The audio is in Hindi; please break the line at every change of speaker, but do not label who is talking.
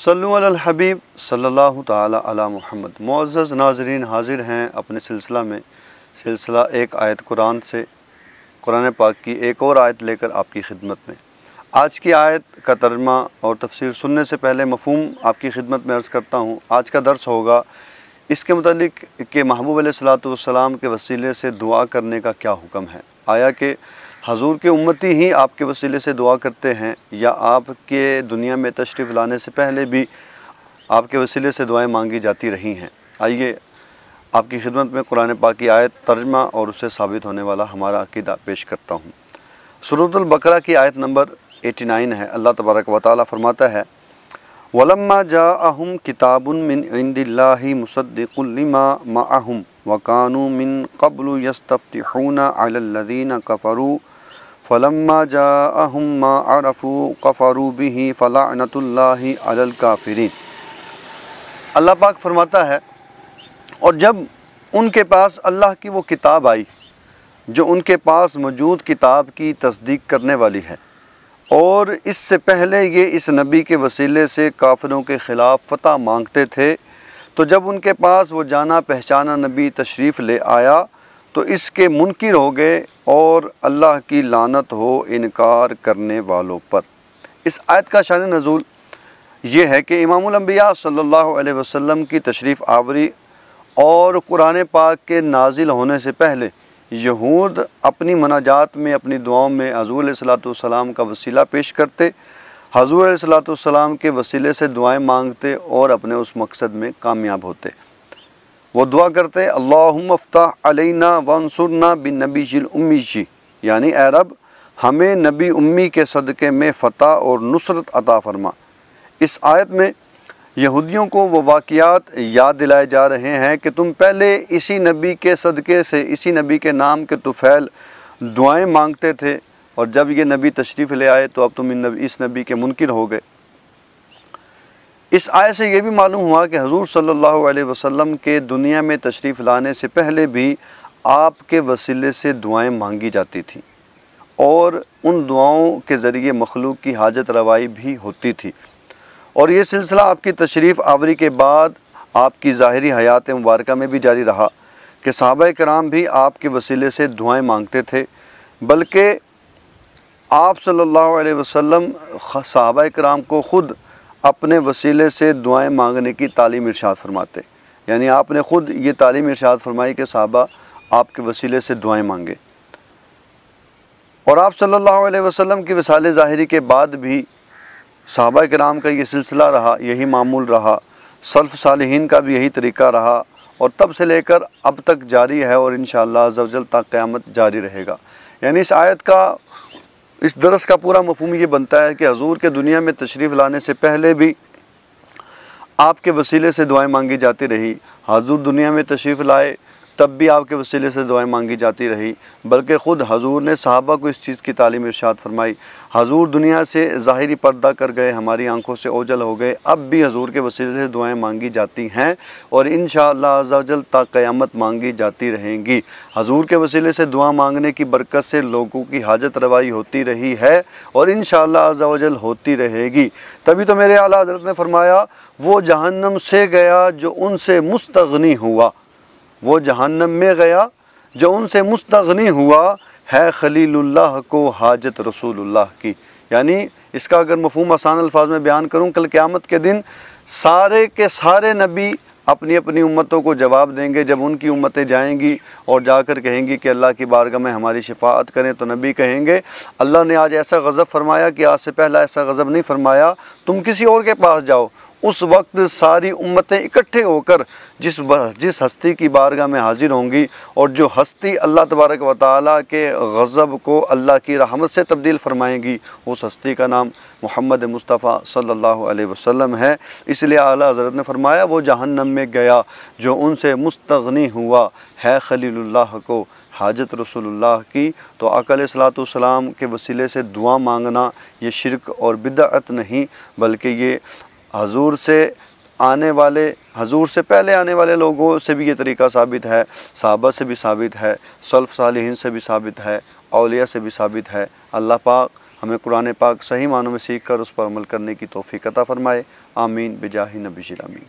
सल्लु अलल हबीब सल्लल्लाहु ताला अला मुहम्मद। मुअज़्ज़ज़ नाज़रीन, हाजिर हैं अपने सिलसिला में, सिलसिला एक आयत कुरान से, कुरान पाक की एक और आयत लेकर आपकी खिदमत में। आज की आयत का तर्जुमा और तफसीर सुनने से पहले मफ़हूम आपकी खिदमत में अर्ज़ करता हूँ। आज का दर्स होगा इसके मुतालिक कि महबूब अलैहिस्सलातु वस्सलाम के वसीले से दुआ करने का क्या हुक्म है। आया कि हजूर के उम्मती ही आपके वसीले से दुआ करते हैं या आपके दुनिया में तशरीफ़ लाने से पहले भी आपके वसीले से दुआएं मांगी जाती रही हैं। आइए आपकी खिदमत में कुरान पाक की आयत, तर्जुमा और उससे साबित होने वाला हमारा अक़ीदा पेश करता हूँ। सूरह अल-बक़रा की आयत नंबर 89 है। अल्लाह तबारक व तआला फरमाता है, वलम्मा जाअहुम किताबुन मिन इंदिल्लाहि मुसद्दिक़ुल लिमा मअहुम व कानू मिन क़ब्लु यस्तफ्तिहूना अलल्लज़ीना कफ़रू फलम्मा जाअहुम मा अरफू कफ़रू बिही फ़लअनतुल्लाहि अलल काफ़िरीन। अल्लाह पाक फरमाता है, और जब उनके पास अल्लाह की वो किताब आई जो उनके पास मौजूद किताब की तस्दीक करने वाली है, और इससे पहले ये इस नबी के वसीले से काफिरों के ख़िलाफ़ फ़तह मांगते थे, तो जब उनके पास वो जाना पहचाना नबी तशरीफ़ ले आया तो इसके मुनकिर हो गए और अल्लाह की लानत हो इनकार करने वालों पर। इस आयत का शान नज़ूल ये है कि इमामुल अंबिया सल्लल्लाहु अलैहि वसल्लम की तशरीफ़ आवरी और कुरान पाक के नाजिल होने से पहले यहूद अपनी मनाजात में, अपनी दुआओं में हज़ूर अलैहिस्सलातु वस्सलाम का वसीला पेश करते, हज़ूर अलैहिस्सलातु वस्सलाम के वसीले से दुआएं मांगते और अपने उस मकसद में कामयाब होते। वो दुआ करते, अल्लाहुम्मा अफ्ताह अलैना वंसुरना बिन नबीजिल उम्मी, यानी ऐ रब हमें नबी उम्मी के सदक़े में फ़तह और नुसरत अता फरमा। इस आयत में यहूदियों को वो वाक़ियात याद दिलाए जा रहे हैं कि तुम पहले इसी नबी के सदक़े से, इसी नबी के नाम के तुफ़ैल दुआएं मांगते थे, और जब ये नबी तशरीफ़ ले आए तो अब तुम इस नबी के मुनकिर हो गए। इस आयत से ये भी मालूम हुआ कि हज़ूर सल्लल्लाहु अलैहि वसल्लम के दुनिया में तशरीफ़ लाने से पहले भी आपके वसीले से दुआएं मांगी जाती थीं और उन दुआओं के ज़रिए मखलूक की हाजत रवाई भी होती थी। और ये सिलसिला आपकी तशरीफ़ आवरी के बाद आपकी ज़ाहिरी हयात मुबारका में भी जारी रहा कि सहाबा कराम भी आपके वसीले से दुआएं मांगते थे, बल्कि आप सल्लल्लाहु अलैहि वसल्लम सहाबा कराम को ख़ुद अपने वसीले से दुआएं मांगने की तालीम इरशाद फरमाते। यानी आपने ख़ुद ये तालीम इरशाद फरमाई कि सहाबा आपके वसीले से दुआएं मांगे। और आप सल्लल्लाहु अलैहि वसल्लम की वसाले ज़ाहिरी के बाद भी सहाबा कराम का ये सिलसिला रहा, यही मामूल रहा, सल्फ़ सालिहीन का भी यही तरीक़ा रहा, और तब से लेकर अब तक जारी है और इंशाअल्लाह अज़्ज़ा वजल तक क़यामत जारी रहेगा। यानी इस आयत का, इस दरस का पूरा मफ़हूम ये बनता है कि हज़ूर के दुनिया में तशरीफ़ लाने से पहले भी आपके वसीले से दुआएं मांगी जाती रही, हज़ूर दुनिया में तशरीफ़ लाए तब भी आपके वसीले से दुआएं मांगी जाती रही, बल्कि ख़ुद हज़ूर ने सहाबा को इस चीज़ की तालीम इरशाद फरमाई। हज़ूर दुनिया से ज़ाहिरी पर्दा कर गए, हमारी आंखों से ओझल हो गए, अब भी हज़ूर के वसीले से दुआएं मांगी जाती हैं और इंशाअल्लाह अज़्ज़ा वजल तक क़यामत मांगी जाती रहेंगी। हज़ूर के वसीले से दुआ मांगने की बरकत से लोगों की हाजत रवाई होती रही है और इंशाअल्लाह अज़्ज़ा वजल होती रहेगी। तभी तो मेरे आला हज़रत ने फरमाया, वो जहन्नम से गया जो उनसे मुस्तग़नी हुआ, वो जहन्नम में गया जो उनसे मुस्तग़नी हुआ है खलीलुल्लाह को हाजत रसूलुल्लाह की। यानी इसका अगर मफ़हूम आसान अल्फाज में बयान करूँ, कल क़यामत के दिन सारे के सारे नबी अपनी अपनी उम्मतों को जवाब देंगे। जब उनकी उम्मतें जाएंगी और जाकर कहेंगी कि अल्लाह की बारगाह में हमारी शिफ़ाअत करें, तो नबी कहेंगे, अल्लाह ने आज ऐसा गज़ब फरमाया कि आज से पहला ऐसा गज़ब नहीं फरमाया, तुम किसी और के पास जाओ। उस वक्त सारी उम्मतें इकट्ठे होकर जिस हस्ती की बारगाह में हाजिर होंगी, और जो हस्ती अल्लाह तबारक व तआला के गज़ब को अल्लाह की रहमत से तब्दील फरमाएंगी, उस हस्ती का नाम मोहम्मद मुस्तफ़ा सल्लल्लाहु अलैहि वसल्लम है। इसलिए आला हज़रत ने फरमाया, वो जहन्नम में गया जो उनसे मुस्तग़नी हुआ है खलीलुल्लाह को हाजत रसूलुल्लाह की। तो आका अलैहिस्सलातु वस्सलाम के वसीले से दुआ मांगना ये शिरक और बिदअत नहीं, बल्कि ये हज़ूर से आने वाले, हज़ूर से पहले आने वाले लोगों से भी ये तरीक़ा साबित है, सहाबा से भी साबित है, सल्फ़ सालिहीन से भी साबित है, औलिया से भी साबित है। अल्लाह पाक हमें कुरान पाक सही मानों में सीख कर उस पर अमल करने की तौफ़ीक़ अता फ़रमाए। आमीन बिजाहि नबी अमीन।